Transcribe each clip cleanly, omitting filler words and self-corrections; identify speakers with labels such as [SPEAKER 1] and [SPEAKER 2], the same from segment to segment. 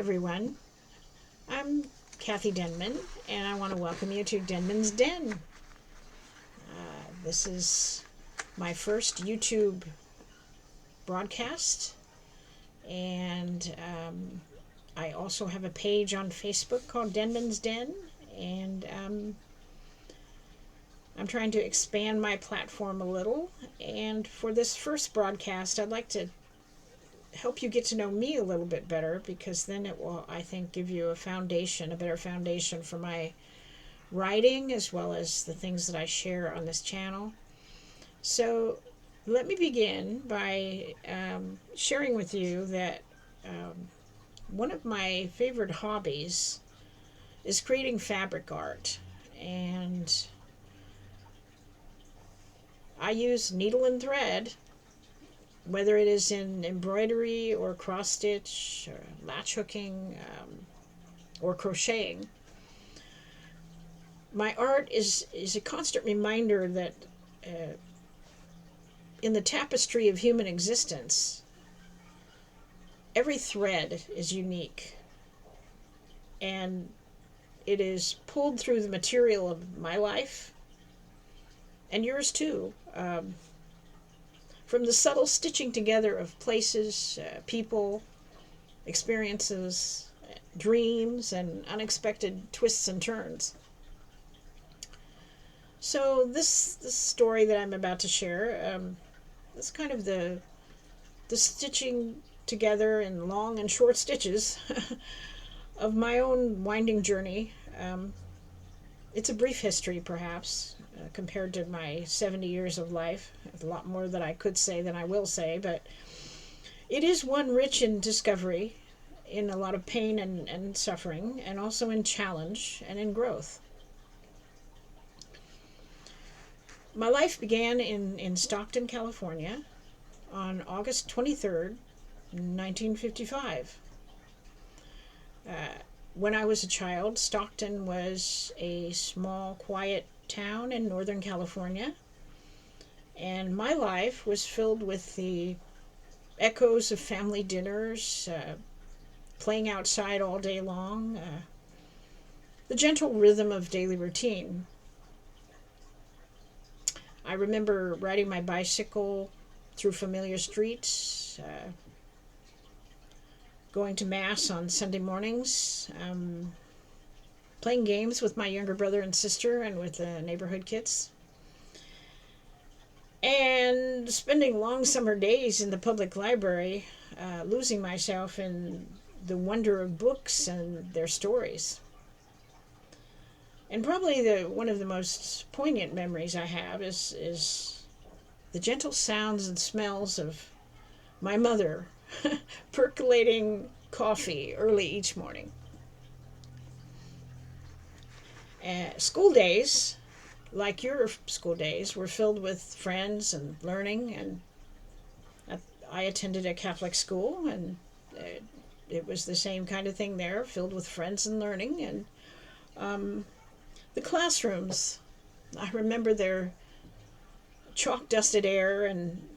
[SPEAKER 1] everyone. I'm Kathy Denman, and I want to welcome you to Denman's Den. This is my first YouTube broadcast, and I also have a page on Facebook called Denman's Den, and I'm trying to expand my platform a little. And for this first broadcast, I'd like to help you get to know me a little bit better, because then it will, I think, give you a better foundation for my writing as well as the things that I share on this channel. So let me begin by sharing with you that one of my favorite hobbies is creating fabric art, and I use needle and thread, whether it is in embroidery or cross stitch or latch hooking or crocheting. My art is a constant reminder that in the tapestry of human existence, every thread is unique, and it is pulled through the material of my life and yours too. From the subtle stitching together of places, people, experiences, dreams, and unexpected twists and turns. So this story that I'm about to share is kind of the stitching together in long and short stitches of my own winding journey. It's a brief history, perhaps, compared to my 70 years of life. There's a lot more that I could say than I will say, but it is one rich in discovery, in a lot of pain and suffering, and also in challenge and in growth. My life began in Stockton, California on August 23rd, 1955. When I was a child, Stockton was a small, quiet town in Northern California, and my life was filled with the echoes of family dinners, playing outside all day long, the gentle rhythm of daily routine. I remember riding my bicycle through familiar streets, going to Mass on Sunday mornings, playing games with my younger brother and sister and with the neighborhood kids, and spending long summer days in the public library, losing myself in the wonder of books and their stories. And probably one of the most poignant memories I have is the gentle sounds and smells of my mother percolating coffee early each morning. School days, like your school days, were filled with friends and learning, and I attended a Catholic school, and it was the same kind of thing there, filled with friends and learning. And the classrooms, I remember their chalk-dusted air and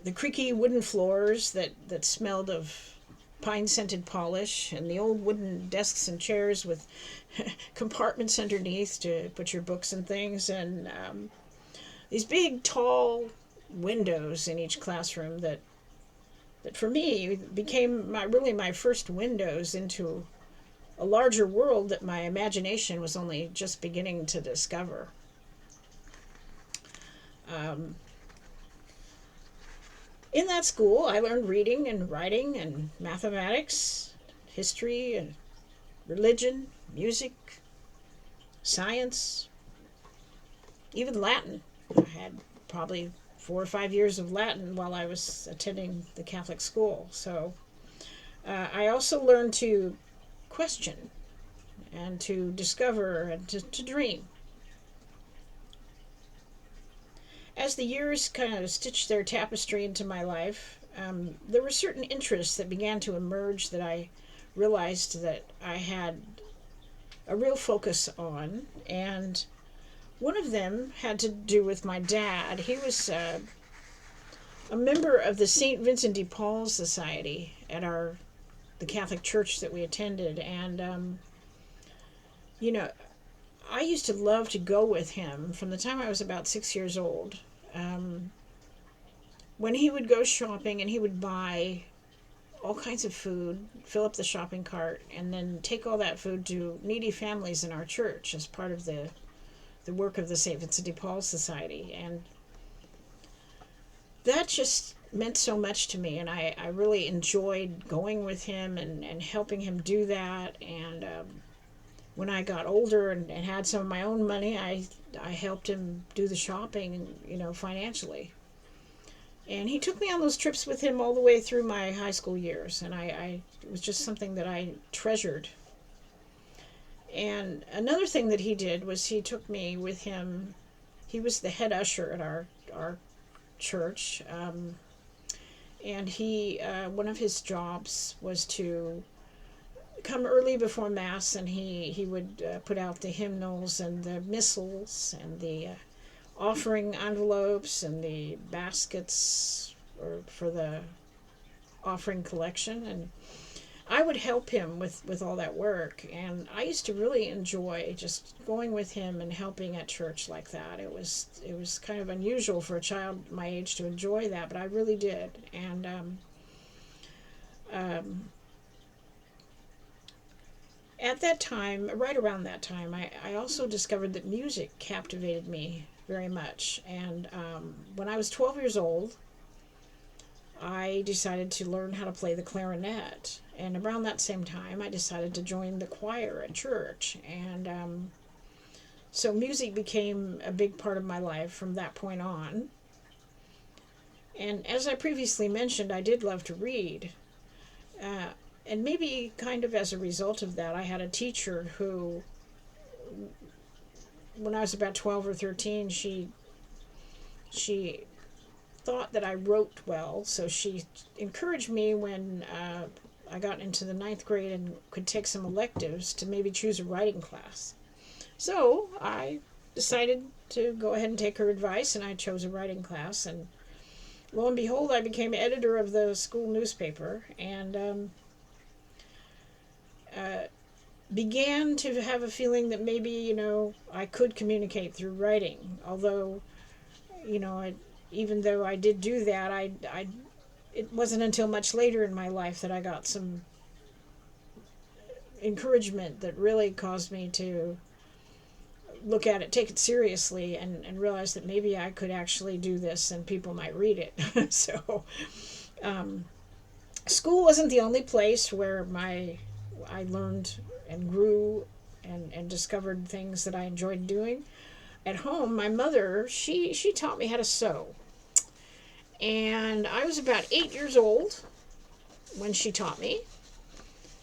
[SPEAKER 1] the creaky wooden floors that smelled of pine-scented polish, and the old wooden desks and chairs with compartments underneath to put your books and things, and these big, tall windows in each classroom that for me became my first windows into a larger world that my imagination was only just beginning to discover. In that school, I learned reading and writing and mathematics, history and religion, music, science, even Latin. I had probably 4 or 5 years of Latin while I was attending the Catholic school. So I also learned to question and to discover and to dream. As the years kind of stitched their tapestry into my life, there were certain interests that began to emerge that I realized that I had a real focus on, and one of them had to do with my dad. He was a member of the St. Vincent de Paul Society at our the Catholic church that we attended. And, you know, I used to love to go with him from the time I was about 6 years old. Um, when he would go shopping and he would buy all kinds of food, fill up the shopping cart, and then take all that food to needy families in our church as part of the work of the St. Vincent de Paul Society. And that just meant so much to me, and I really enjoyed going with him and helping him do that. And when I got older and had some of my own money, I helped him do the shopping, financially. And he took me on those trips with him all the way through my high school years, and it was just something that I treasured. And another thing that he did was he took me with him. He was the head usher at our church, and one of his jobs was to come early before Mass, and he would put out the hymnals and the missals and the offering envelopes and the baskets for the offering collection. And I would help him with all that work, and I used to really enjoy just going with him and helping at church like that. It was kind of unusual for a child my age to enjoy that, but I really did. And at that time, right around that time, I also discovered that music captivated me very much. And when I was 12 years old, I decided to learn how to play the clarinet. And around that same time, I decided to join the choir at church. And so music became a big part of my life from that point on. And as I previously mentioned, I did love to read. And maybe kind of as a result of that, I had a teacher who, when I was about 12 or 13, she thought that I wrote well, so she encouraged me when I got into the ninth grade and could take some electives to maybe choose a writing class. So I decided to go ahead and take her advice, and I chose a writing class. And lo and behold, I became editor of the school newspaper, and began to have a feeling that maybe, I could communicate through writing. Although, even though I did do that, it wasn't until much later in my life that I got some encouragement that really caused me to look at it, take it seriously, and realize that maybe I could actually do this and people might read it. So, school wasn't the only place where I learned and grew and discovered things that I enjoyed doing. At home, my mother, she taught me how to sew. And I was about 8 years old when she taught me.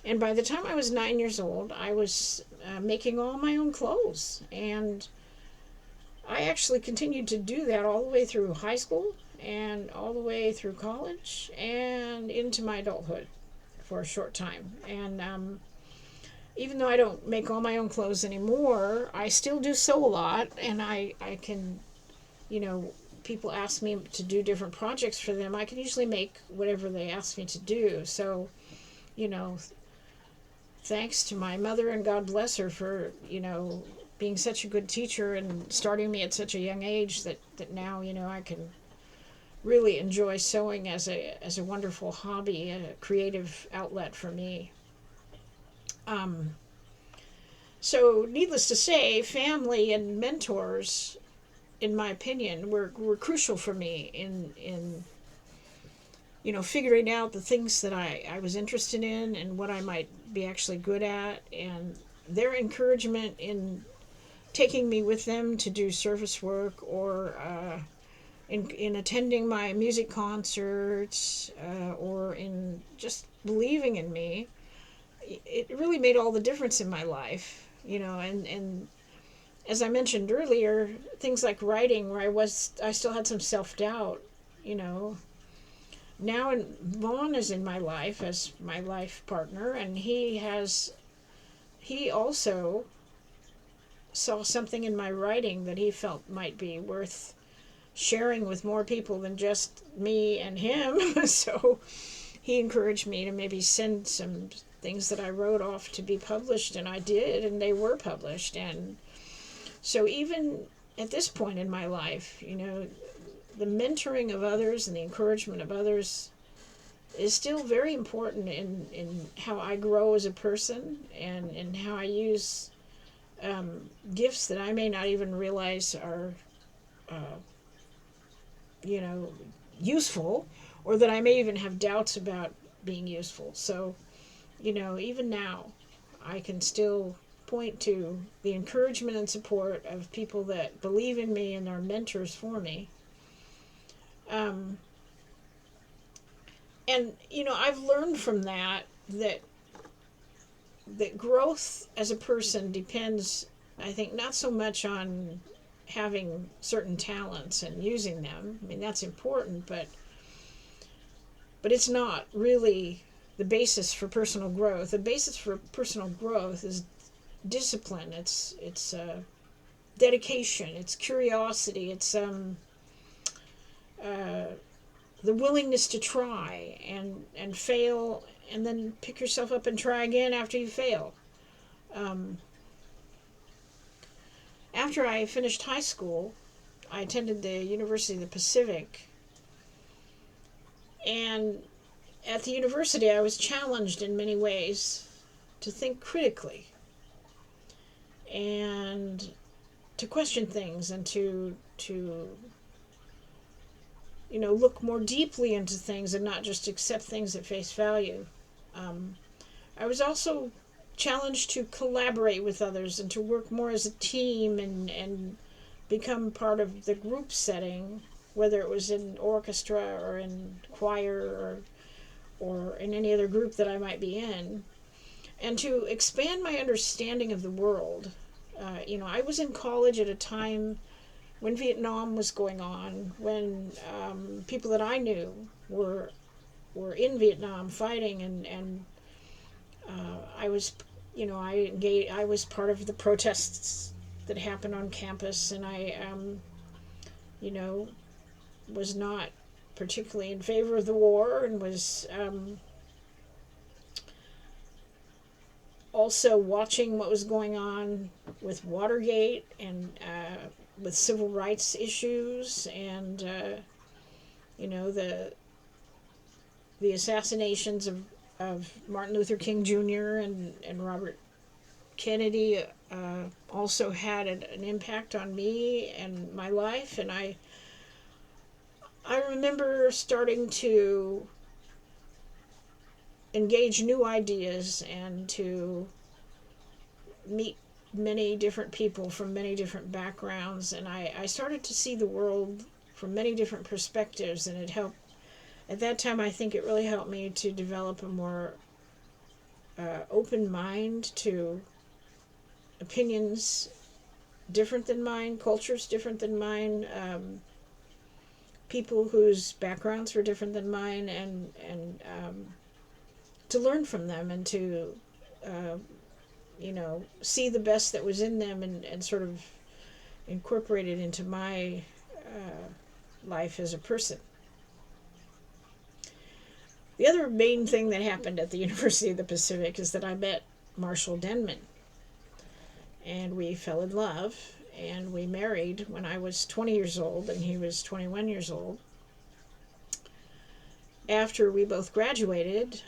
[SPEAKER 1] And by the time I was 9 years old, I was making all my own clothes. And I actually continued to do that all the way through high school and all the way through college and into my adulthood for a short time. And even though I don't make all my own clothes anymore, I still do sew a lot, and I can, people ask me to do different projects for them. I can usually make whatever they ask me to do. So, thanks to my mother, and God bless her for, being such a good teacher and starting me at such a young age that now, I can really enjoy sewing as a wonderful hobby, a creative outlet for me. So needless to say, family and mentors, in my opinion, were crucial for me in figuring out the things that I was interested in and what I might be actually good at, and their encouragement in taking me with them to do service work or in attending my music concerts or in just believing in me. It really made all the difference in my life, and as I mentioned earlier, things like writing, where I still had some self-doubt, now Vaughn is in my life as my life partner, and he also saw something in my writing that he felt might be worth sharing with more people than just me and him. So he encouraged me to maybe send some things that I wrote off to be published, and I did, and they were published. And so even at this point in my life, the mentoring of others and the encouragement of others is still very important in how I grow as a person, and in how I use gifts that I may not even realize are, you know, useful, or that I may even have doubts about being useful. So, even now, I can still point to the encouragement and support of people that believe in me and are mentors for me. And I've learned from that growth as a person depends, I think, not so much on having certain talents and using them. I mean, that's important, but it's not really the basis for personal growth. The basis for personal growth is discipline. It's dedication. It's curiosity. It's the willingness to try and fail, and then pick yourself up and try again after you fail. After I finished high school, I attended the University of the Pacific, and at the university I was challenged in many ways to think critically and to question things, and to look more deeply into things and not just accept things at face value. I was also challenged to collaborate with others and to work more as a team, and become part of the group setting, whether it was in orchestra or in choir, or in any other group that I might be in, and to expand my understanding of the world. I was in college at a time when Vietnam was going on, when people that I knew were in Vietnam fighting, and I was, I was part of the protests that happened on campus, and I, was not particularly in favor of the war, and was also watching what was going on with Watergate, and with civil rights issues, and the assassinations of Martin Luther King Jr. and Robert Kennedy also had an impact on me and my life. And I remember starting to engage new ideas and to meet many different people from many different backgrounds, and I started to see the world from many different perspectives, and it helped. At that time, I think it really helped me to develop a more open mind to opinions different than mine, cultures different than mine, people whose backgrounds were different than mine, and to learn from them, and to see the best that was in them, and sort of incorporate it into my life as a person. The other main thing that happened at the University of the Pacific is that I met Marshall Denman, and we fell in love, and we married when I was 20 years old and he was 21 years old. After we both graduated,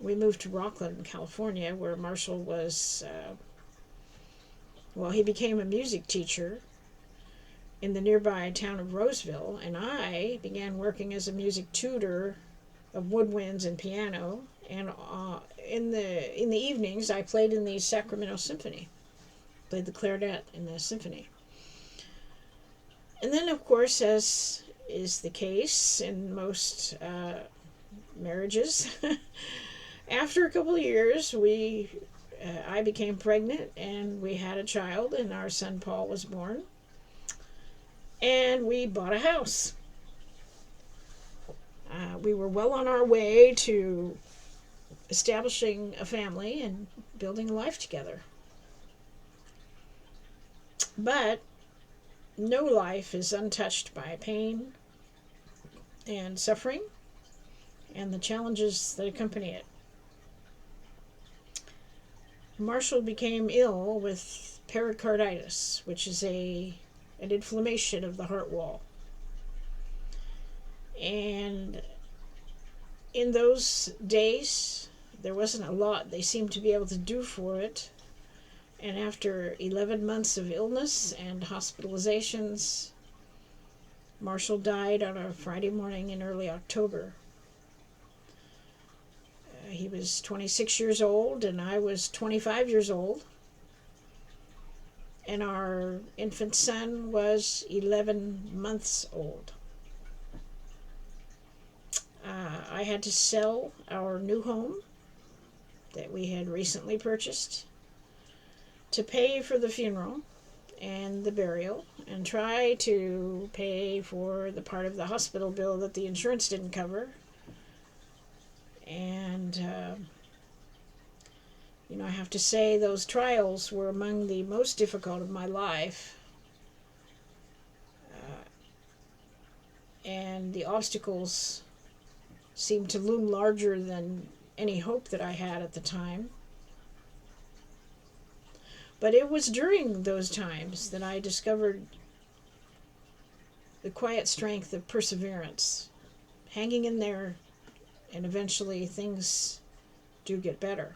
[SPEAKER 1] we moved to Rockland, California, where Marshall was, he became a music teacher in the nearby town of Roseville, and I began working as a music tutor of woodwinds and piano, and in the evenings I played in the Sacramento Symphony, played the clarinet in the symphony. And then, of course, as is the case in most marriages, after a couple of years, I became pregnant, and we had a child, and our son Paul was born, and we bought a house. We were well on our way to establishing a family and building a life together. But no life is untouched by pain and suffering, and the challenges that accompany it. Marshall became ill with pericarditis, which is an inflammation of the heart wall. And in those days, there wasn't a lot they seemed to be able to do for it. And after 11 months of illness and hospitalizations, Marshall died on a Friday morning in early October. He was 26 years old, and I was 25 years old. And our infant son was 11 months old. I had to sell our new home that we had recently purchased to pay for the funeral and the burial, and try to pay for the part of the hospital bill that the insurance didn't cover. And, I have to say those trials were among the most difficult of my life. And the obstacles seemed to loom larger than any hope that I had at the time. But it was during those times that I discovered the quiet strength of perseverance, hanging in there, and eventually things do get better.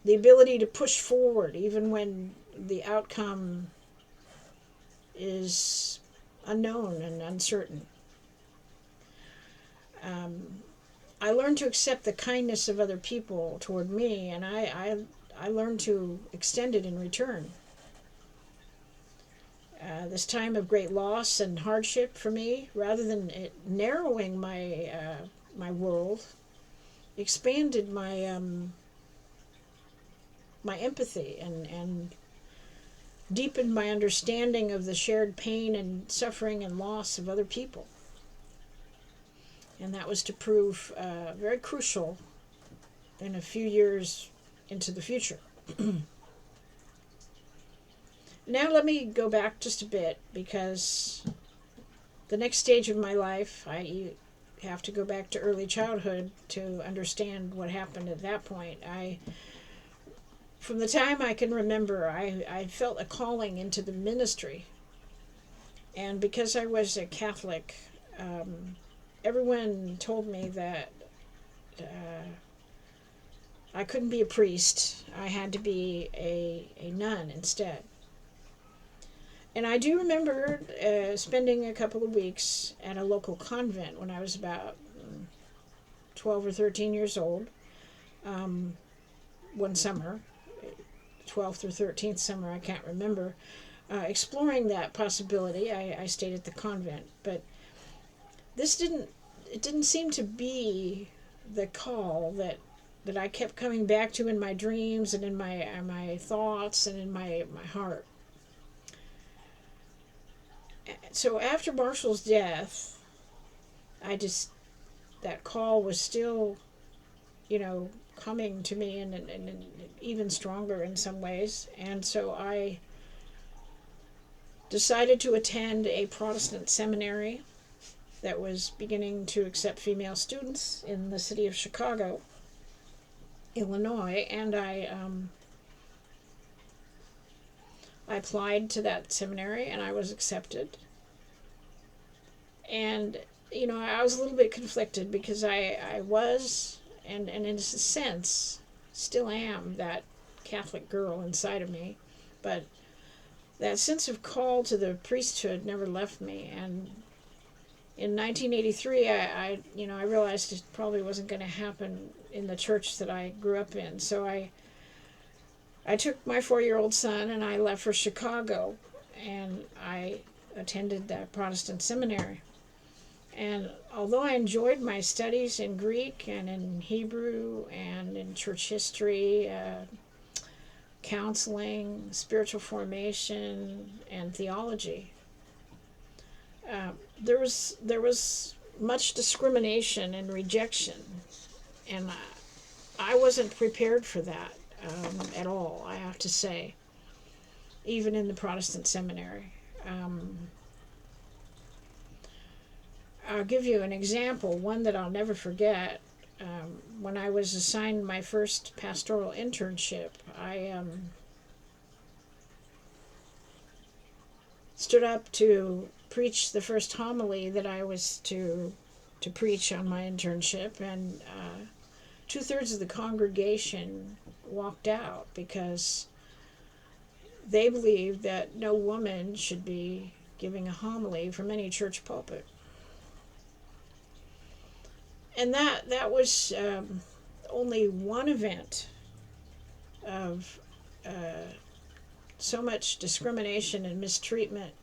[SPEAKER 1] The ability to push forward even when the outcome is unknown and uncertain. I learned to accept the kindness of other people toward me, and I learned to extend it in return. This time of great loss and hardship for me, rather than it narrowing my world, expanded my empathy and deepened my understanding of the shared pain and suffering and loss of other people. And that was to prove very crucial in a few years into the future. Now let me go back just a bit, because the next stage of my life, I have to go back to early childhood to understand what happened at that point. From the time I can remember, I felt a calling into the ministry. And because I was a Catholic, everyone told me that I couldn't be a priest. I had to be a nun instead. And I do remember spending a couple of weeks at a local convent when I was about 12 or 13 years old. One summer, 12th or 13th summer, I can't remember, exploring that possibility. I stayed at the convent, but it didn't seem to be the call that I kept coming back to in my dreams and in my thoughts and in my heart. So after Marshall's death, that call was still, coming to me and even stronger in some ways. And so I decided to attend a Protestant seminary that was beginning to accept female students in the city of Chicago, Illinois, and I applied to that seminary and I was accepted. And, I was a little bit conflicted because I was, and in a sense, still am that Catholic girl inside of me. But that sense of call to the priesthood never left me. And in 1983, I realized it probably wasn't going to happen in the church that I grew up in. So I took my 4-year-old son and I left for Chicago, and I attended that Protestant seminary. And although I enjoyed my studies in Greek and in Hebrew and in church history, counseling, spiritual formation, and theology, there was much discrimination and rejection, and I wasn't prepared for that at all, I have to say, even in the Protestant seminary. I'll give you an example, one that I'll never forget. When I was assigned my first pastoral internship, I stood up to preach the first homily that I was to preach on my internship, and 2/3 of the congregation walked out because they believed that no woman should be giving a homily from any church pulpit. And that was only one event of so much discrimination and mistreatment.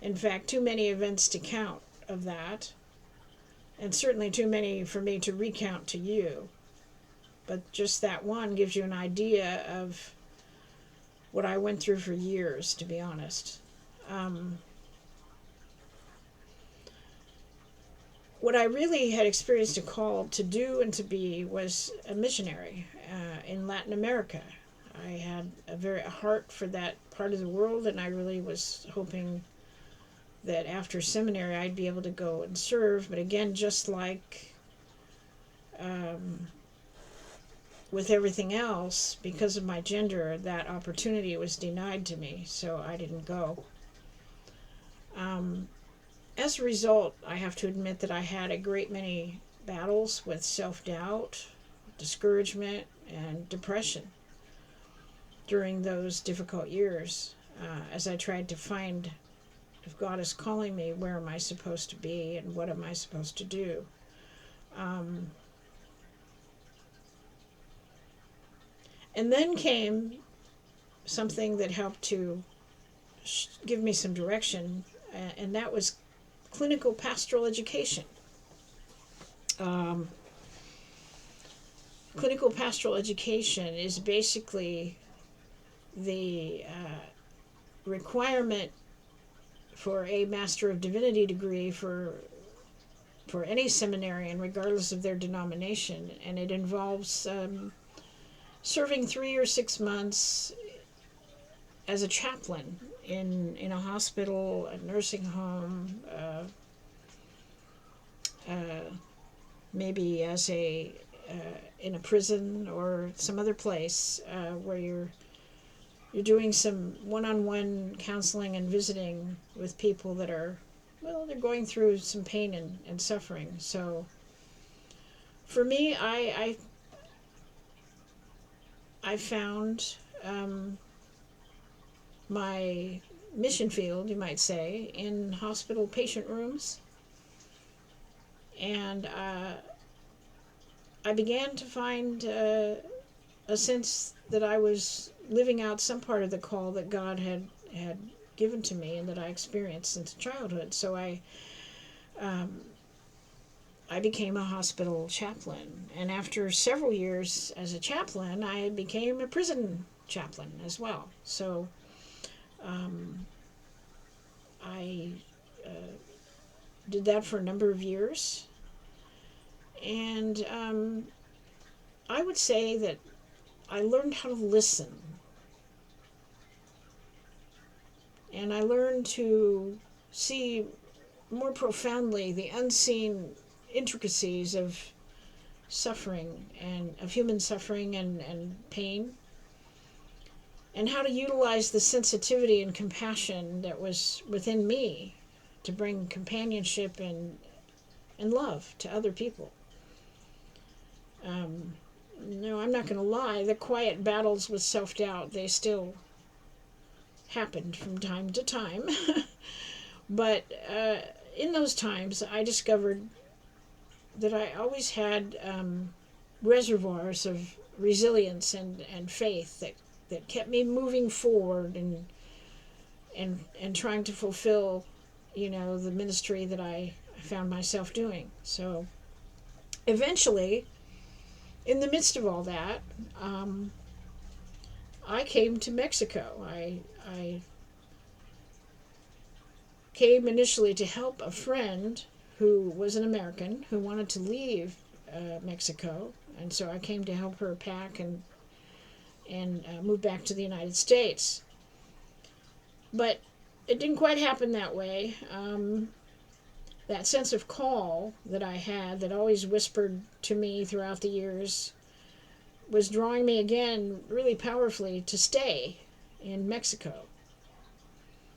[SPEAKER 1] In fact, too many events to count of that, and certainly too many for me to recount to you. But just that one gives you an idea of what I went through for years, to be honest. What I really had experienced a call to do and to be was a missionary in Latin America. I had a heart for that part of the world, and I really was hoping that after seminary I'd be able to go and serve. But again, just like with everything else, because of my gender, that opportunity was denied to me, so I didn't go. As a result, I have to admit that I had a great many battles with self-doubt, discouragement, and depression during those difficult years as I tried to find, if God is calling me, where am I supposed to be and what am I supposed to do? And then came something that helped to give me some direction, and that was clinical pastoral education. Clinical pastoral education is basically the requirement for a Master of Divinity degree for any seminarian, regardless of their denomination, and it involves serving 3 or 6 months as a chaplain in a hospital, a nursing home, maybe as in a prison or some other place where you're doing some one-on-one counseling and visiting with people that are, well, they're going through some pain and suffering. So for me, I found my mission field, you might say, in hospital patient rooms. And I began to find a sense that I was living out some part of the call that God had given to me and that I experienced since childhood. So I became a hospital chaplain. And after several years as a chaplain, I became a prison chaplain as well. So I did that for a number of years. And I would say that I learned how to listen. And I learned to see more profoundly the unseen intricacies of suffering and of human suffering and pain, and how to utilize the sensitivity and compassion that was within me to bring companionship and love to other people. No, I'm not going to lie, the quiet battles with self-doubt, they still happened from time to time. But in those times, I discovered that I always had reservoirs of resilience and faith that kept me moving forward and trying to fulfill, the ministry that I found myself doing. So eventually, in the midst of all that, I came to Mexico. I came initially to help a friend who was an American who wanted to leave Mexico, and so I came to help her pack and move back to the United States. But it didn't quite happen that way. that sense of call that I had, that always whispered to me throughout the years, was drawing me again really powerfully to stay in Mexico.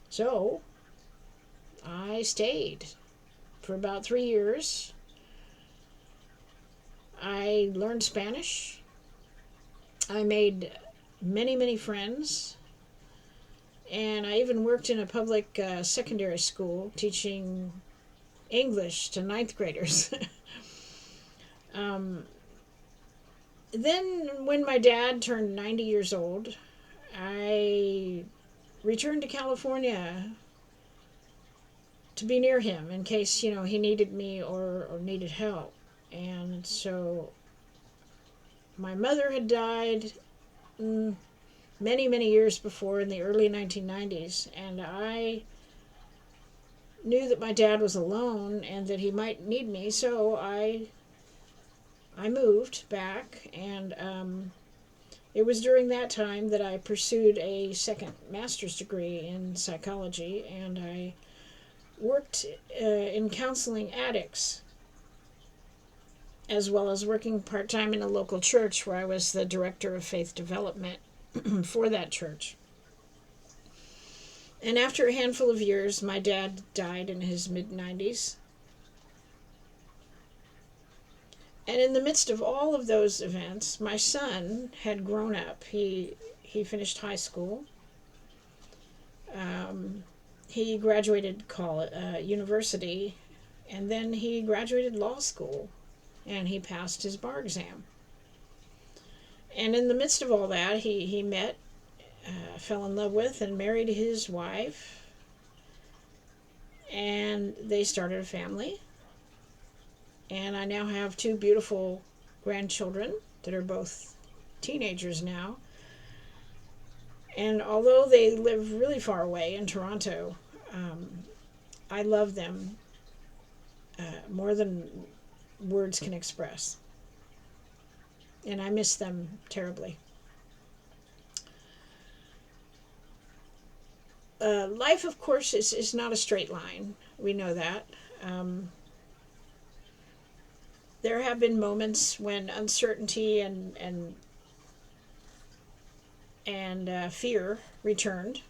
[SPEAKER 1] So I stayed for about 3 years. I learned Spanish. I made many, many friends. And I even worked in a public secondary school teaching English to ninth graders. um, then, when my dad turned 90 years old, I returned to California to be near him in case, he needed me or needed help. And so my mother had died many, many years before, in the early 1990s, and I knew that my dad was alone and that he might need me, so I moved back, and it was during that time that I pursued a second master's degree in psychology, and I worked in counseling addicts, as well as working part-time in a local church where I was the director of faith development for that church. And after a handful of years, my dad died in his mid-90s. And in the midst of all of those events, my son had grown up. He finished high school. He graduated university, and then he graduated law school, and he passed his bar exam. And in the midst of all that, he met, fell in love with, and married his wife, and they started a family. And I now have 2 beautiful grandchildren that are both teenagers now. And although they live really far away in Toronto, I love them more than words can express. And I miss them terribly. Life, of course, is not a straight line. We know that. There have been moments when uncertainty and fear returned,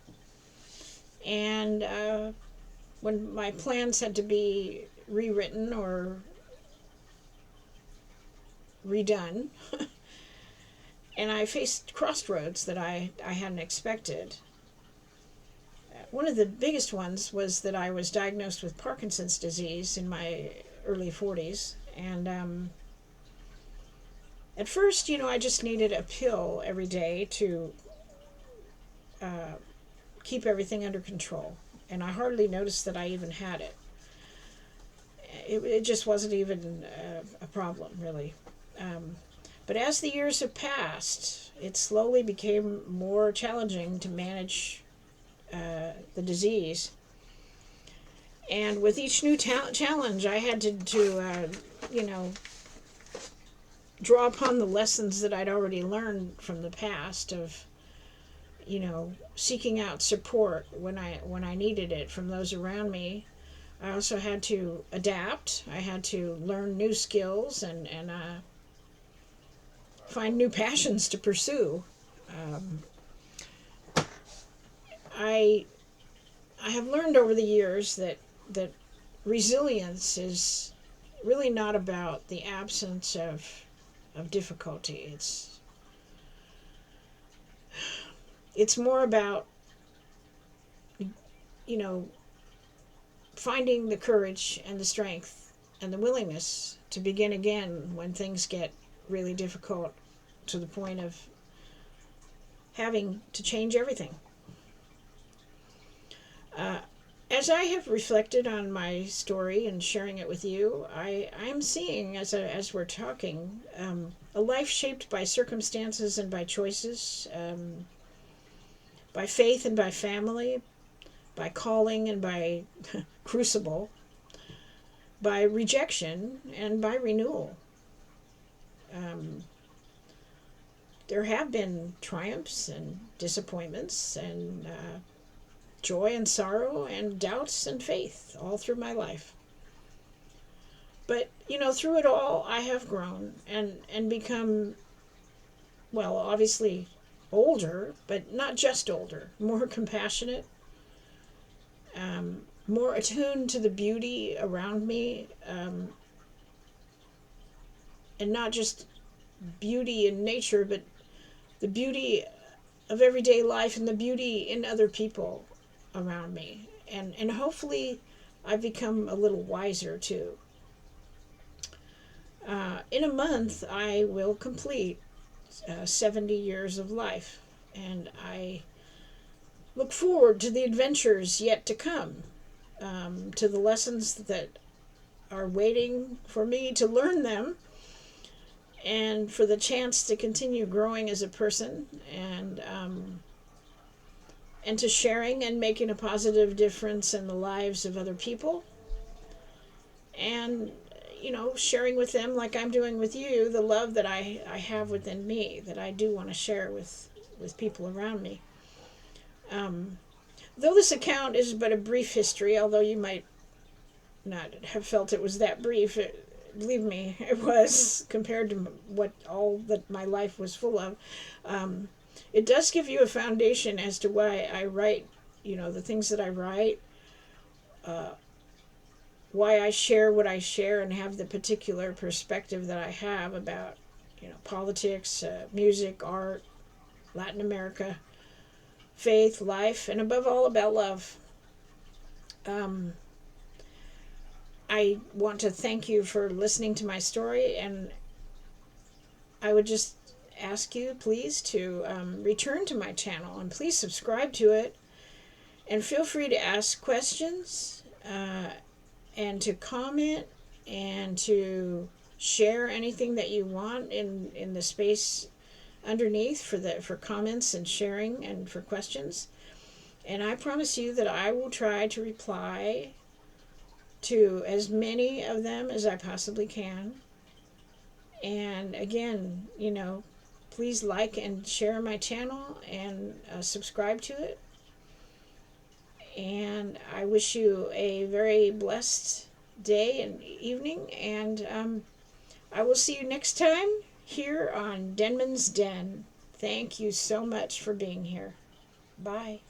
[SPEAKER 1] and when my plans had to be rewritten or redone, and I faced crossroads that I hadn't expected. One of the biggest ones was that I was diagnosed with Parkinson's disease in my early 40s. And at first, I just needed a pill every day to keep everything under control. And I hardly noticed that I even had it. It just wasn't even a problem, really. But as the years have passed, it slowly became more challenging to manage the disease. And with each new challenge, I had to draw upon the lessons that I'd already learned from the past of, seeking out support when I needed it from those around me. I also had to adapt. I had to learn new skills and find new passions to pursue. I have learned over the years that resilience is really not about the absence of difficulty. It's more about finding the courage and the strength and the willingness to begin again when things get really difficult, to the point of having to change everything. As I have reflected on my story and sharing it with you, I'm seeing, as we're talking, a life shaped by circumstances and by choices, by faith and by family, by calling and by crucible, by rejection and by renewal. There have been triumphs and disappointments and joy and sorrow and doubts and faith all through my life. But, through it all, I have grown and become, well, obviously older, but not just older, more compassionate, more attuned to the beauty around me, and not just beauty in nature, but the beauty of everyday life and the beauty in other people around me. And hopefully I've become a little wiser too. In a month, I will complete 70 years of life, and I look forward to the adventures yet to come, to the lessons that are waiting for me to learn them, and for the chance to continue growing as a person, and to sharing and making a positive difference in the lives of other people, and sharing with them, like I'm doing with you, the love that I have within me, that I do want to share with people around me. um, though this account is but a brief history, although you might not have felt it was that brief, believe me, it was compared to what all that my life was full of. It does give you a foundation as to why I write, the things that I write, uh, why I share what I share, and have the particular perspective that I have about, politics, music, art, Latin America, faith, life, and above all, about love. Um, I want to thank you for listening to my story, and I would just ask you, please, to return to my channel and please subscribe to it, and feel free to ask questions, and to comment, and to share anything that you want in the space underneath for comments and sharing and for questions. And I promise you that I will try to reply to as many of them as I possibly can. And again, please like and share my channel, and subscribe to it. And I wish you a very blessed day and evening. And I will see you next time here on Denman's Den. Thank you so much for being here. Bye.